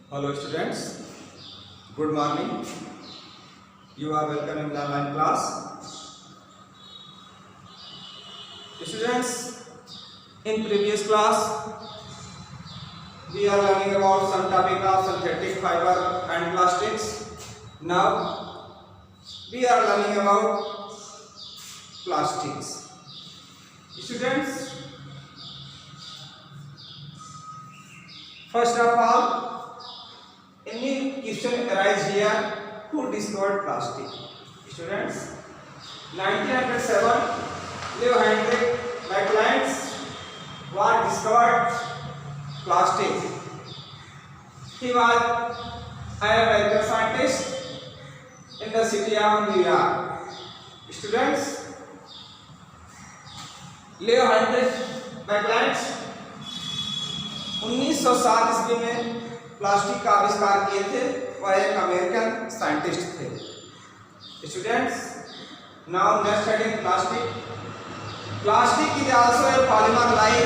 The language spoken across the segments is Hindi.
Hello students, good morning. You are welcome in the online class. Students, in previous class we are learning about some topic of synthetic fiber and plastics. Now we are learning about plastics. Students, first of all, any question arise here, who discovered plastic? Students, 1907, Leo Heinrich Magellan's was discovered plastic. He was an American scientist in the city of New York. Students, Leo Heinrich Magellan 1907 ईस्वी में प्लास्टिक का आविष्कार किए थे। वह एक अमेरिकन साइंटिस्ट थे। Students, now next study plastic. Plastic is also a polymer like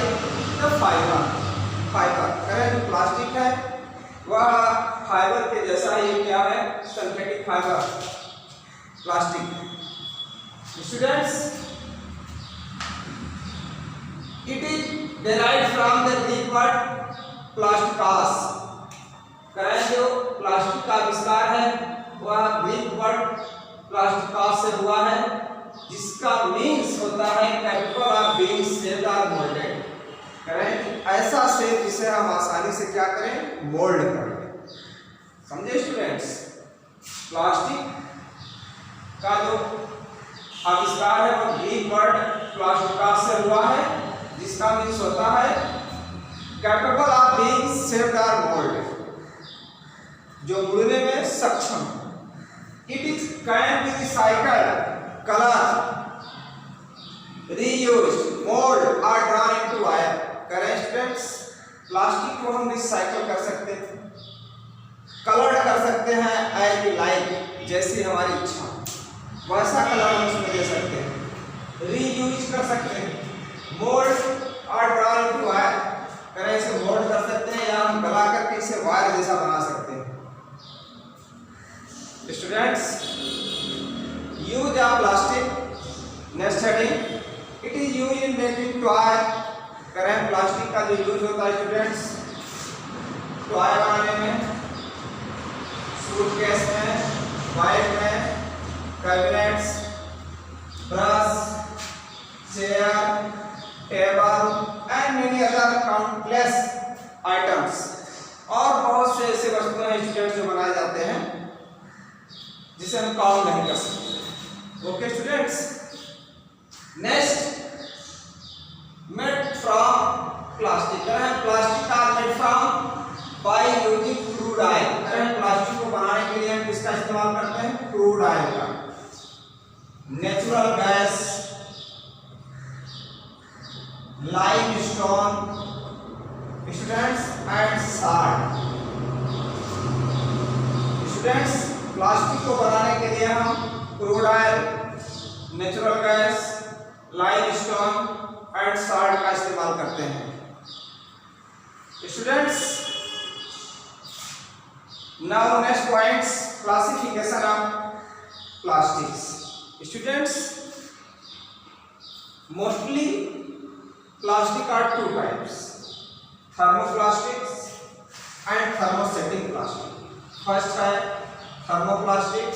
the fibre. करें जो प्लास्टिक है वह फाइबर के जैसा ही क्या है, synthetic fibre plastic. Students, it is derived from the Greek word plastikos। करें जो प्लास्टिक का आविष्कार है वह ग्रीक वर्ड प्लास्टिकस से हुआ है, जिसका मीन्स होता है कैपेबल ऑफ बीइंग शेप्ड और मोल्डेड। करें ऐसा शेप जिसे हम आसानी से क्या करें, मोल्ड कर लें। समझे स्टूडेंट्स, प्लास्टिक का जो आविष्कार है वो ग्रीक वर्ड प्लास्टिकस से हुआ है, जिसका मीन्स होता है कैपेबल ऑफ बीइंग शेप्ड और मोल्डेड, जो मुड़ने में सक्षम। It is can be recycled, colour, reused, mould और ड्रॉन इनटू वायर। करें स्टूडेंट्स, प्लास्टिक को हम रिसाइकल कर सकते हैं, कलर कर सकते हैं एज वी लाइक, जैसी हमारी इच्छा वैसा कलर हम उसमें दे सकते हैं, रीयूज कर सकते हैं, मोल्ड और ड्रॉन इनटू वायर। करें इसे मोल्ड कर सकते हैं या हम गला करके इसे वायर जैसा बना सकते हैं। Students, use of plastic next heading. It is use in making toy. करें प्लास्टिक का जो यूज होता है स्टूडेंट्स, टॉय बनाने में, सूटकेस में, बाइक में, cabinets, brush, chair, table and many other countless items. और बहुत से ऐसे वस्तुएं स्टूडेंट्स जो बनाए जाते हैं जिसे हम काउंट नहीं कर सकते। Okay students, next, made from plastic. Plastic are made from by using crude oil. Plastic को बनाने के लिए हम किसका इस्तेमाल करते हैं, क्रूड ऑयल का, natural gas, limestone students and salt. Students, plastic को बनाने के लिए हम crude oil, natural gas, limestone and salt का इस्तेमाल करते हैं। Students, now next points, classification of plastics. Students, mostly plastic are two types, thermoplastics and thermosetting plastic। First है थर्मोप्लास्टिक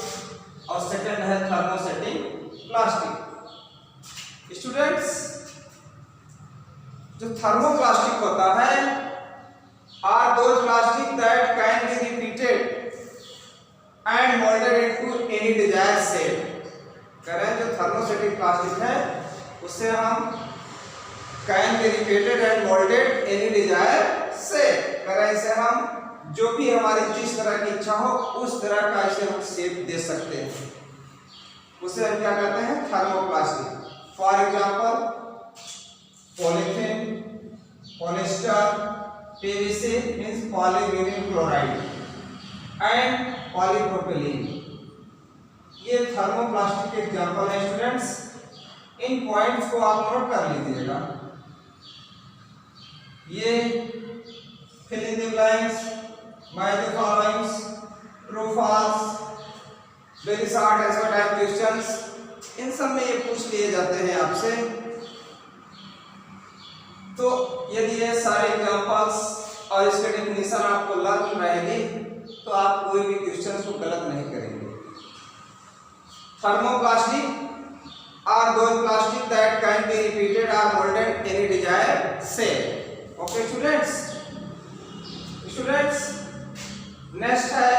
और सेकंड है थर्मोसेटिंग प्लास्टिक। स्टूडेंट्स, जो थर्मोप्लास्टिक होता है are those plastic that can be repeated and moulded into any desired shape. करें जो थर्मोसेटिंग प्लास्टिक है उससे हम can be repeated and moulded any desire shape. करें इसे हम जो भी हमारी जिस तरह की इच्छा हो उस तरह का इसे हम शेप दे सकते हैं, उसे हम क्या कहते हैं, thermoplastic. For example polythene, polyester, PVC means polyvinyl chloride and polypropylene, ये थर्मोप्लास्टिक के एग्जांपल है। स्टूडेंट्स, इन पॉइंट्स को आप नोट कर लीजिएगा। ये fill in the blanks, match the followings, true false, very short answer type questions, इन सब में ये पूछ लिए जाते हैं आपसे। तो यदि ये सारे एग्जांपल्स और इसके डेफिनेशन आपको लर्न रहेगी तो आप कोई भी क्वेश्चन को गलत नहीं करेंगे। Thermoplastic are those plastic that can be repeated और moulded any desired shape. Okay students, next है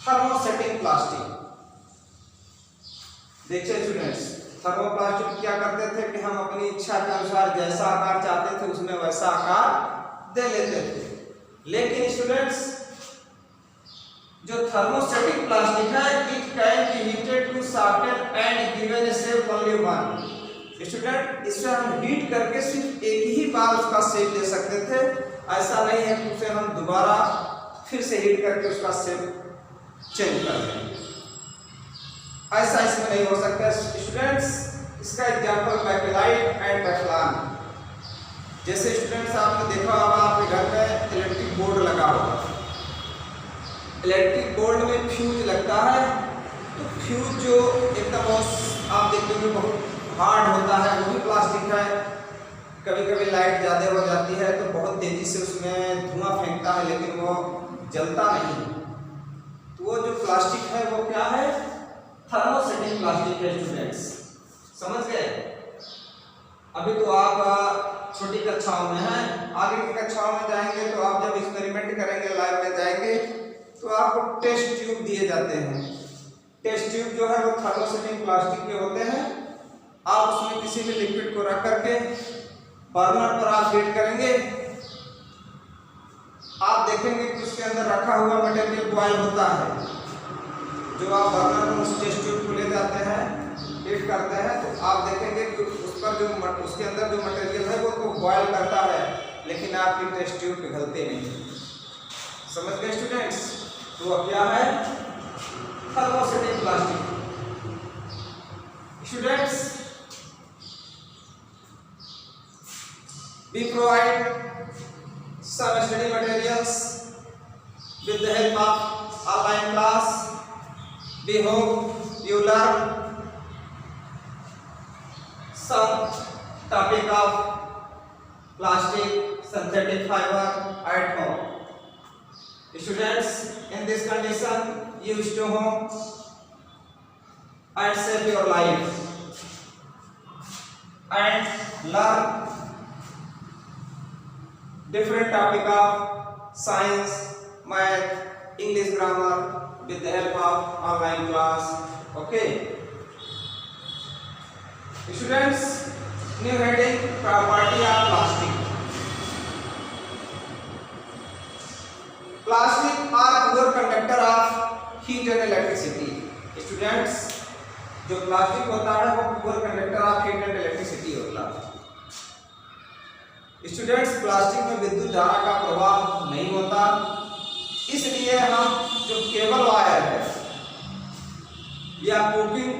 थर्मोसेटिंग प्लास्टिक। देखिए स्टूडेंट्स, थर्मोप्लास्टिक क्या करते थे कि हम अपनी इच्छा के अनुसार जैसा आकार चाहते थे उसमें वैसा आकार दे लेते थे। लेकिन स्टूडेंट्स, जो थर्मोसेटिक प्लास्टिक है it can be heated to soften and given a shape only one. Student, इसे हम हीट करके सिर्फ एक ही बार उसका शेप दे सकते थे, ऐसा नहीं है कि उसे हम दोबारा फिर से हीट करके उसका शेप चेंज कर दें, ऐसा इसमें नहीं हो सकता। स्टूडेंट्स, इसका एग्जांपल बैकलाइट एंड टेफ्लॉन। जैसे स्टूडेंट्स आपने देखा होगा आपके घर में इलेक्ट्रिक बोर्ड लगा होगा, इलेक्ट्रिक बोर्ड में फ्यूज लगता है, तो फ्यूज जो एकदम आप देखते हो बहुत हार्ड होता है, वो भी प्लास्टिक है। कभी कभी लाइट ज़्यादा हो जाती है तो बहुत तेज़ी से उसमें धुआं फेंकता है लेकिन वो जलता नहीं। तो वो जो प्लास्टिक है वो क्या है? थर्मोसेटिंग प्लास्टिक है स्टूडेंट्स, समझ गए? अभी तो आप छोटी कक्षाओं में हैं, आगे की कक्षाओं में जाएंगे तो आप जब एक्सपेरिमेंट करेंगे, लैब में जाएंगे तो आपको टेस्ट ट्यूब दिए जाते हैं। टेस्ट ट्यूब जो है वो थर्मोसेटिंग प्लास्टिक के होते हैं। आप उसमें किसी भी लिक्विड को रख करके बर्नर पर आप हीट करेंगे, आप देखेंगे कि उसके अंदर रखा हुआ मटेरियल बॉयल होता है। जो आप बर्नर में उस टेस्ट ट्यूब को ले जाते हैं, हीट करते हैं, तो आप देखेंगे कि उस पर जो उसके अंदर जो मटेरियल है वो तो बॉयल करता है, लेकिन आपकी टेस्ट ट्यूब पिघलते नहीं। समझ गए स्टूडेंट्स? तो क्या है? Thermosetting plastic. Students, we provide some study materials with the help of online class. We hope you learn some topic of plastic, synthetic fiber at home. Students, in this condition, you stay home and save your life and learn different topic of science, math, English grammar with the help of online class. Okay. Students, new heading, property of plastic. Plastic are poor conductor of heat and electricity. Students, जो प्लास्टिक होता है वो poor conductor of heat and electricity होता है। स्टूडेंट्स, प्लास्टिक में विद्युत धारा का प्रवाह नहीं होता, इसलिए हम जो केबल वायर है या कुकिंग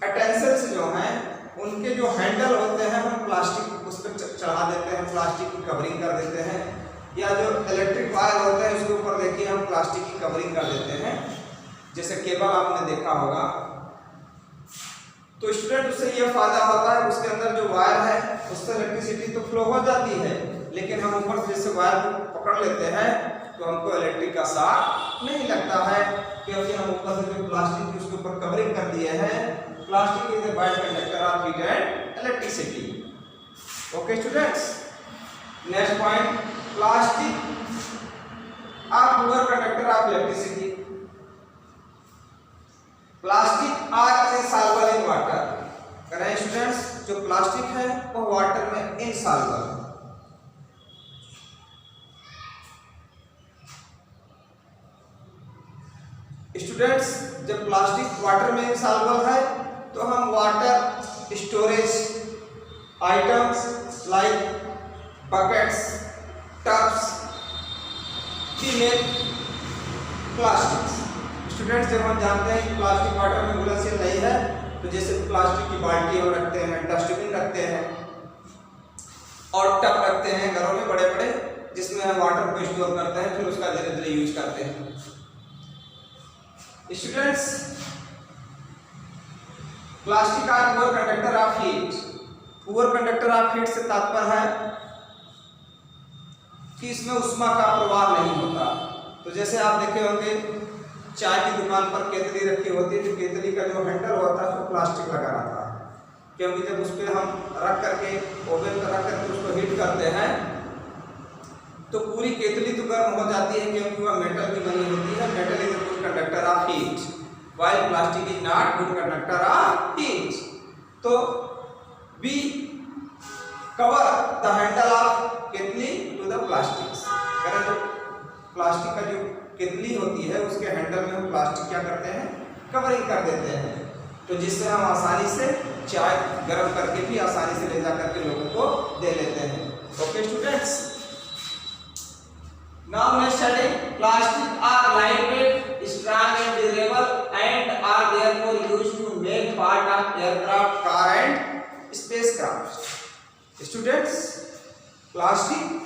अटेंसिल्स जो हैं उनके जो हैंडल होते हैं हम प्लास्टिक उस पर चढ़ा देते हैं, प्लास्टिक की कवरिंग कर देते हैं, या जो इलेक्ट्रिक वायर होते हैं उसके ऊपर देखिए हम प्लास्टिक की कवरिंग कर देते हैं, जैसे केबल आपने देखा होगा। तो स्टूडेंट, उससे ये फायदा होता है उसके अंदर जो वायर है उससे इलेक्ट्रिसिटी तो फ्लो हो जाती है, लेकिन हम ऊपर से जैसे वायर को पकड़ लेते हैं तो हमको इलेक्ट्रिक का शॉक नहीं लगता है, क्योंकि हम ऊपर से जो प्लास्टिक की उसके ऊपर कवरिंग कर दिए हैं। Plastic is a bad conductor of heat and electricity. Okay students, next point, plastic are poor conductor of electricity. Plastic are insoluble in water. करें स्टूडेंट्स, जो प्लास्टिक है वो वाटर में इनसॉल्युबल है। स्टूडेंट्स, जब प्लास्टिक वाटर में इनसॉल्युबल है तो हम water storage items like buckets, tubs की मेक प्लास्टिक्स। स्टूडेंट्स, जब हम जानते हैं कि प्लास्टिक वाटर में घुलनशील नहीं है तो जैसे प्लास्टिक की बाल्टी हम रखते हैं, डस्टबिन रखते हैं और टब रखते हैं घरों में बड़े बड़े, जिसमें हम वाटर को स्टोर करते हैं, फिर उसका धीरे धीरे यूज करते हैं। Students, plastic are poor conductor of heat. Poor conductor of heat से तात्पर्य है कि इसमें उष्मा का प्रवाह नहीं होता। तो जैसे आप देखे होंगे चाय की दुकान पर केतली रखी होती है, तो केतली का जो हैंडल होता है वो प्लास्टिक लगा रहता है, क्योंकि जब उस पर हम रख करके ओवन पर रख करके उसको हीट करते हैं तो पूरी केतली तो गर्म हो जाती है, क्योंकि वह मेटल की बनी होती है। Metal is a good conductor of heat while plastic is not good conductor of heat. तो we cover the handle of केतली टू द प्लास्टिक। जो प्लास्टिक का जो केतली होती है उसके हैंडल में हम प्लास्टिक क्या करते हैं, कवरिंग कर देते हैं, तो जिससे हम आसानी से चाय गर्म करके भी आसानी से ले जा करके लोगों को दे लेते हैं। Okay students, now let's study plastic are lightweight, strong and durable and are therefore used to make part of aircraft, car and spacecraft. Students, plastic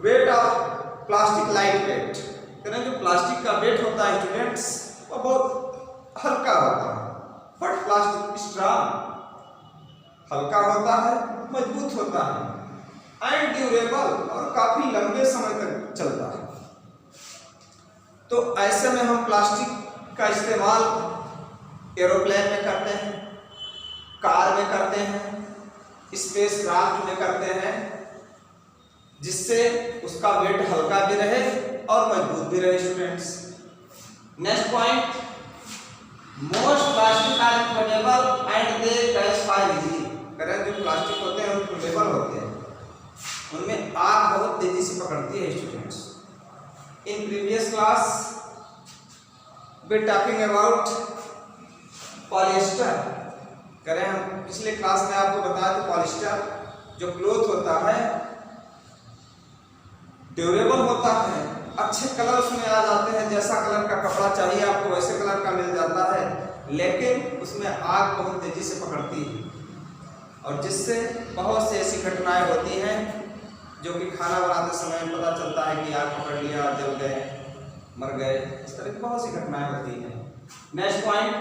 weight of plastic light weight, जो प्लास्टिक का वेट होता है स्टूडेंट्स वो बहुत हल्का होता है, बट प्लास्टिक स्ट्रॉन्ग हल्का होता है, मजबूत होता है, एंड ड्यूरेबल और काफी लंबे समय तक चलता है। तो ऐसे में हम प्लास्टिक का इस्तेमाल एरोप्लेन में करते हैं, कार में करते हैं, स्पेस क्राफ्ट में करते हैं, जिससे उसका वेट हल्का भी रहे और मजबूत भी रहे। Students, next point, most plastic are flammable and they catch fire easily. जो प्लास्टिक होते हैं वो फ्लेमेबल होते हैं, उनमें आग बहुत तेजी से पकड़ती है। Students, in previous class we talking about polyester. हम पिछले क्लास में आपको बताया था पॉलिएस्टर जो क्लॉथ होता है ड्यूरेबल होता है, अच्छे कलर उसमें आ जाते हैं, जैसा कलर का कपड़ा चाहिए आपको वैसे कलर का मिल जाता है, लेकिन उसमें आग बहुत तेजी से पकड़ती है और जिससे बहुत सी ऐसी घटनाएं होती हैं जो कि खाना बनाते समय पता चलता है कि आग पकड़ लिया, जल गए, मर गए, इस तरह की बहुत सी घटनाएं होती हैं। Next point,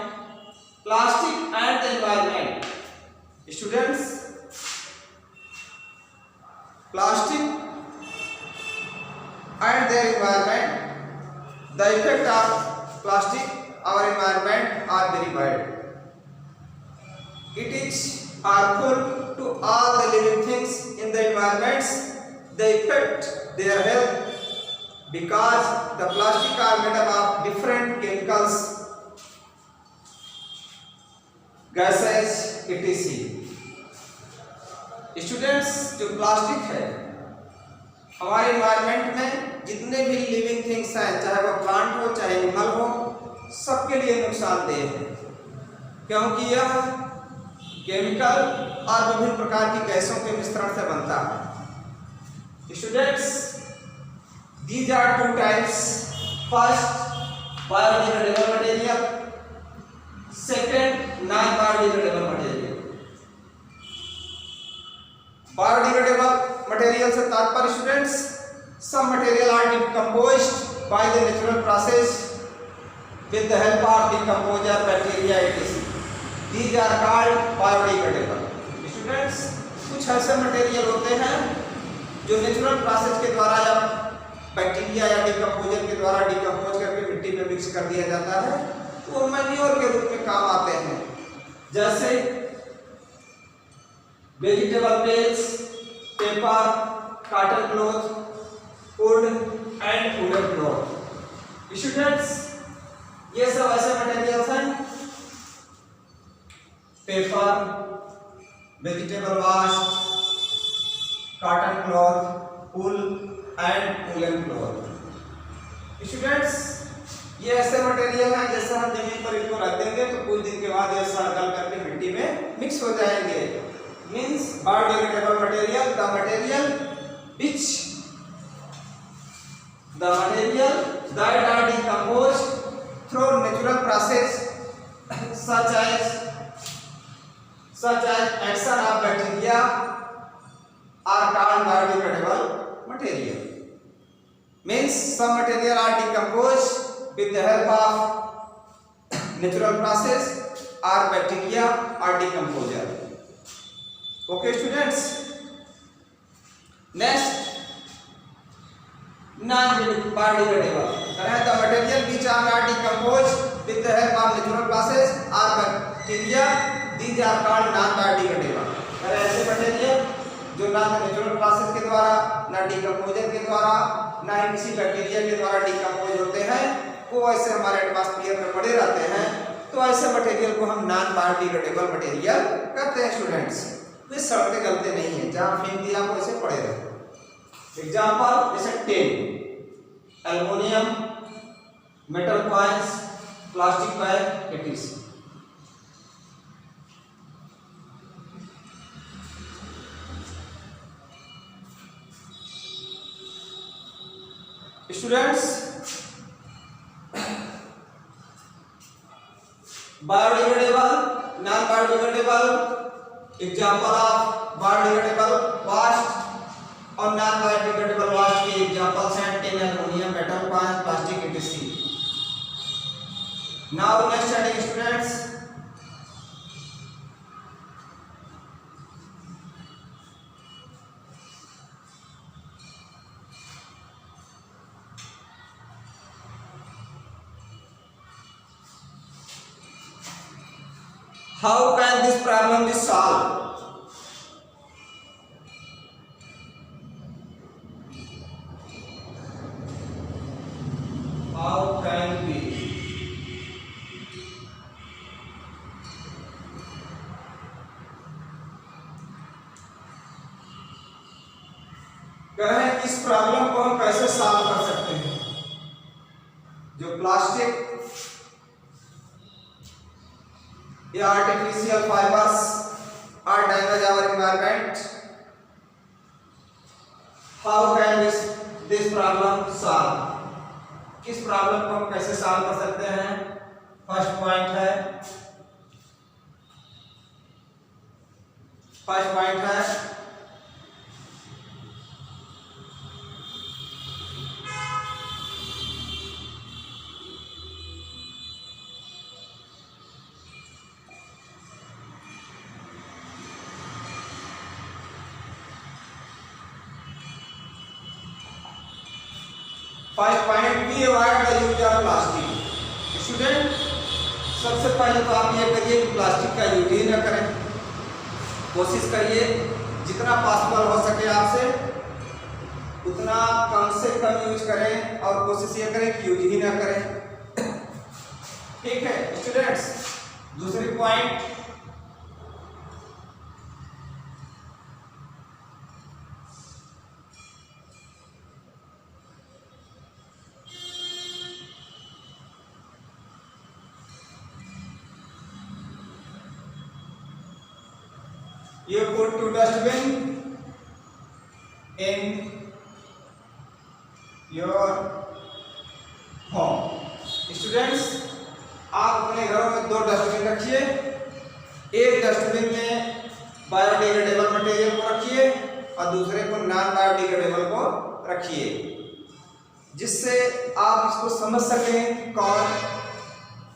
plastic and the environment. Students, plastic and their environment, the effect of plastic our environment are very wide. It is harmful to all the living things in the environments. They affect their health because the plastic are made up of different chemicals, gases, etc. Students, जो प्लास्टिक है हमारे एनवायरनमेंट में जितने भी लिविंग थिंग्स हैं, चाहे वो प्लांट हो चाहे एनिमल हो, सबके लिए नुकसानदेह है, क्योंकि यह केमिकल और विभिन्न प्रकार की गैसों के मिश्रण से बनता है। Students, these are two types, first biodegradable material, second non biodegradable material. Biodegradable material से तात्पर्य students, some material are decomposed by the natural process with the help of decomposer bacteria etc. These are called biodegradable. Students, कुछ ऐसे मटेरियल होते हैं जो नेचुरल प्रोसेस के द्वारा या बैक्टीरिया या डिकम्पोजर के द्वारा डिकम्पोज करके मिट्टी में मिक्स कर दिया जाता है, तो वो मैन्योर के रूप में काम आते हैं, जैसे vegetable peels, paper, cotton cloth, wood and wooden cloth. Students, ये सब ऐसे मटेरियल्स हैं, paper, vegetable wash, cotton cloth, wool and woollen cloth. Students, ये ऐसे मटेरियल हैं जैसे हम जमीन पर इनको रख देंगे तो कुछ दिन के बाद ये सड़ गल करके मिट्टी में मिक्स हो जाएंगे। Means biodegradable material, the material that are decomposed through natural process such as action of bacteria, are called biodegradable material. Means some material are decomposed with the help of natural process or bacteria or decomposer. Okay students, next non-biodegradable. The material which are not decomposed with the help of natural process or bacteria, these are called non-biodegradable. ऐसे मटेरियल जो ना नेचुरल प्रोसेस के द्वारा, ना डिकम्पोजर के द्वारा, ना ही किसी बैक्टीरिया के द्वारा डिकम्पोज होते हैं, वो ऐसे हमारे एटमॉस्फेयर में पड़े रहते हैं, तो ऐसे मटेरियल को हम नॉन बायोडिग्रेडेबल मटेरियल कहते हैं स्टूडेंट्स। वे सड़ते गलते नहीं है, जहाँ फेंक दिया वो ऐसे पड़े रहते। एग्जाम्पल जैसे tin, aluminium, metal coils, plastic bag, etc. Students, biodegradable, non biodegradable, example of biodegradable waste और नॉन बायोडिग्रेडेबल वास्ट के एग्जाम्पल्स हैं tin, aluminium, metal coils, plastic, etc. Now next heading students, how can this problem be solved? How can we कहें इस प्रॉब्लम को हम कैसे सॉल्व कर सकते हैं? जो प्लास्टिक या artificial fibres are damage our environment, how can this problem solve? इस प्रॉब्लम को हम कैसे सॉल्व कर सकते हैं? फर्स्ट पॉइंट है first point, we avoid the use of plastic. Student, सबसे पहले तो आप ये करिए कि प्लास्टिक का यूज ही ना करें। कोशिश करिए जितना पॉसिबल हो सके आपसे उतना कम से कम यूज करें और कोशिश ये करें कि यूज ही ना करें। ठीक है स्टूडेंट्स। दूसरी point, you put to dustbin in your home। Students, आप अपने घरों में 2 डस्टबिन रखिए। एक डस्टबिन में बायोडिग्रेडेबल मटेरियल को रखिए और दूसरे को नॉन बायोडिग्रेडेबल को रखिए, जिससे आप इसको समझ सकें कौन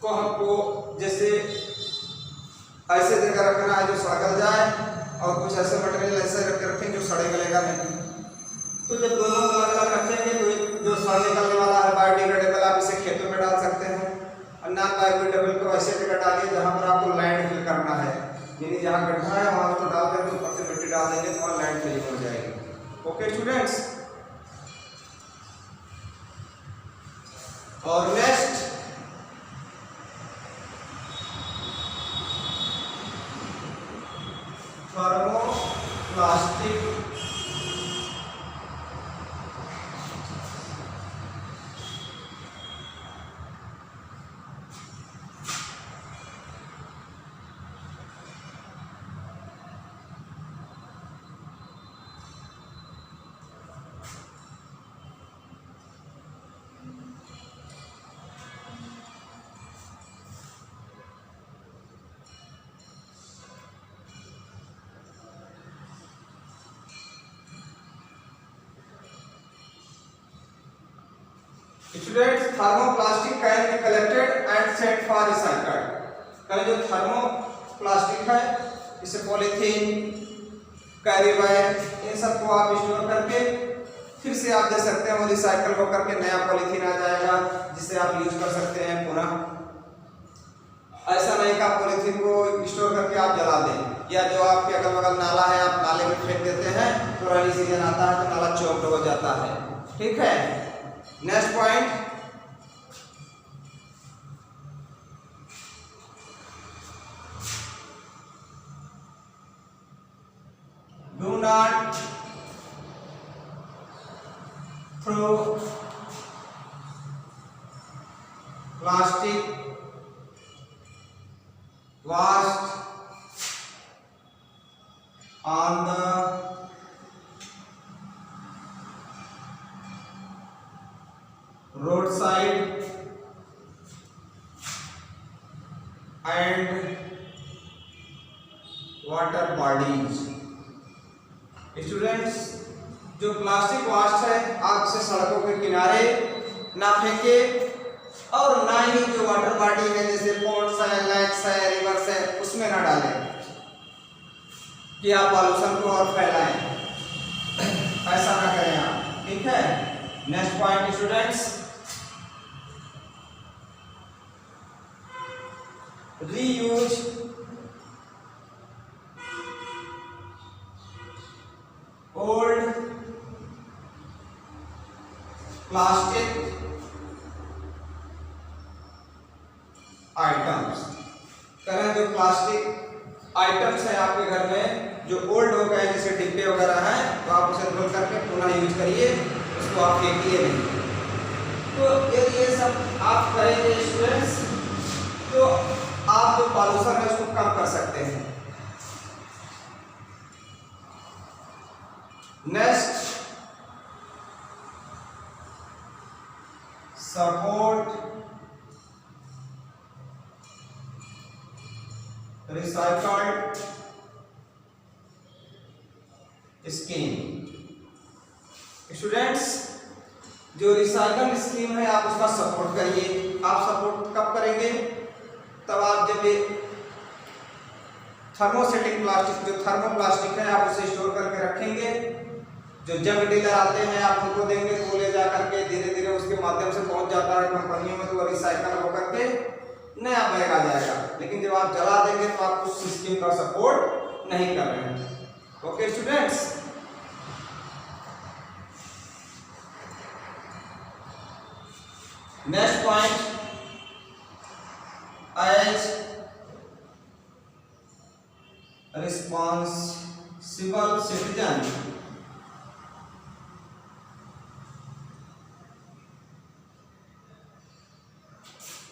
को हमको जैसे ऐसे जगह रखना है जो सड़क जाए और कुछ ऐसे मटेरियल ऐसे रखें जो सड़े गलेगा नहीं। तो जब दोनों अलग अलग रखेंगे तो जो सड़ निकलने वाला है बायोडिग्रेडेबल, आप इसे खेतों में डाल सकते हैं और नॉन बायोडिग्रेडेबल को ऐसे जगह डालिए जहाँ पर आपको लैंड फिल करना है, यानी जहाँ गड्ढा है वहाँ तो डाल करके ऊपर से मिट्टी डाल देंगे तो वहाँ लैंड फिलिंग हो जाएगी। Okay students. और next, thermoplastic students, thermoplastic can be collected and sent for recycle. कल जो थर्मोप्लास्टिक है, इसे पॉलीथीन, कैरी बैग, इन सबको आप स्टोर करके फिर से आप दे सकते हैं, वो रिसाइकल होकर के नया पॉलीथीन आ जाएगा जिसे आप यूज कर सकते हैं पुनः। ऐसा नहीं कि आप पॉलीथीन को स्टोर करके आप जला दें, या जो आपके अगल बगल नाला है आप नाले में फेंक देते हैं, तो रेनी सीजन आता है तो नाला चौक हो जाता है। ठीक है, next point, do not throw plastic waste on the roadside and water bodies। Students, जो प्लास्टिक वेस्ट है आप इसे सड़कों के किनारे ना फेंके, और ना ही जो वाटर बॉडी है जैसे पोर्ट्स है, लेक्स है, रिवर्स है, उसमें ना डालें कि आप पॉल्यूशन को और फैलाएं। ऐसा ना करें आप। ठीक है, next point students, reuse old plastic items. करें जो प्लास्टिक आइटम्स है आपके घर में जो ओल्ड हो गए, जैसे डिब्बे वगैरह हैं, तो आप उसे धुल करके पुनः यूज करिए, उसको आप फेंकिए नहीं। तो यदि ये सब आप करेंगे स्टूडेंट्स, तो आप जो पॉल्यूशन है उसको कम कर सकते हैं। Next, support recycled scheme. Students, जो रिसाइकल स्कीम है आप उसका सपोर्ट करिए। आप सपोर्ट कब करेंगे? तब आप जब ये थर्मोसेटिंग प्लास्टिक, जो थर्मोप्लास्टिक है, आप उसे स्टोर करके रखेंगे। जो जंग डीलर आते हैं आप उनको देंगे, तो वो ले जा करके धीरे धीरे उसके माध्यम से पहुंच जाता है कंपनियों में, तो वो रिसाइकल होकर के नया बैग आ जाएगा। लेकिन जब आप जला देंगे तो आप उस स्कीम का सपोर्ट नहीं कर रहे हैं। Okay students, next point, as responsible citizen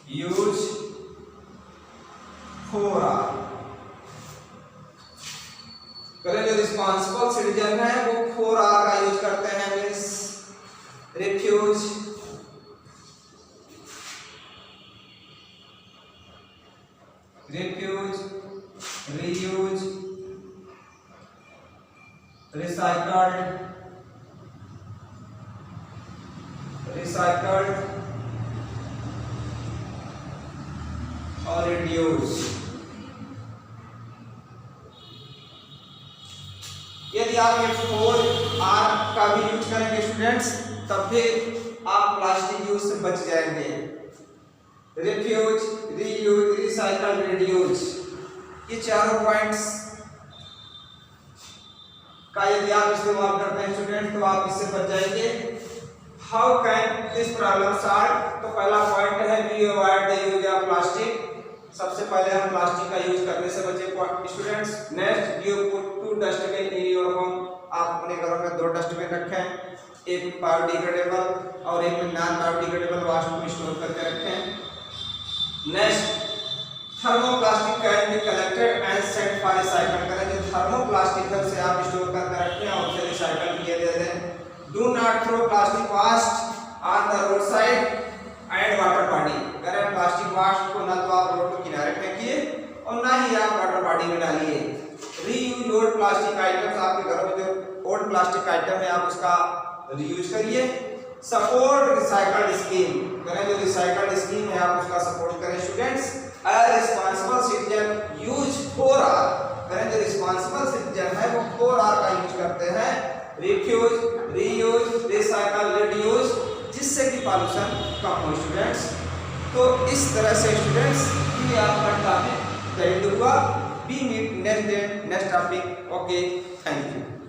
use four R. करें जो रिस्पॉन्सिबल सिटीजन है वो 4R का यूज करते हैं, मीन्स रिफ्यूज, रीयूज, रिसाइकल्ड और रिड्यूस। यदि आप ये 4R का भी यूज करेंगे स्टूडेंट्स, तब फिर आप प्लास्टिक यूज से बच जाएंगे। रिफ्यूज, रीयूज, रिसाइकल, रिड्यूस, ये चारों पॉइंट्स का यदि आप इस्तेमाल करते हैं स्टूडेंट, तो आप इससे बच जाएंगे। How can this problem solve? तो पहला पॉइंट है we avoid the use of plastic. सबसे पहले हम प्लास्टिक का यूज करने से बचे students. Next, you put 2 dustbin in your home. आप अपने घरों में 2 डस्टबिन रखें, एक बायोडिग्रेडेबल और एक नॉन बायोडिग्रेडेबल वेस्ट को स्टोर करके रखें। Next, thermoplastic can be collected and sent for recycle. करें जो थर्मोप्लास्टिक है उसे आप स्टोर करके रखें और उसे रिसाइकल किए दे दें। Do not throw plastic waste on the road side and water body. करें प्लास्टिक वेस्ट को ना तो आप रोड के किनारे फेंकिए और ना ही आप वाटर बॉडी में डालिए। Reuse old plastic items. आपके घरों में जो ओल्ड प्लास्टिक आइटम है आप उसका रीयूज करिए। सपोर्ट रिसाइकल्ड स्कीम, करें जो रिसाइकल्ड स्कीम है आप उसका सपोर्ट करें स्टूडेंट्स। अ रिस्पांसिबल सिटीजन यूज 4R, करें जो रिस्पांसिबल सिटीजन है वो 4R का यूज करते हैं, रिफ्यूज, रीयूज, रिसाइकल, रिड्यूस, जिससे कि पॉल्यूशन कम हो स्टूडेंट्स। तो इस तरह से स्टूडेंट्स ये आपका टॉपिक कंप्लीट हुआ। We meet next topic. Okay, thank you.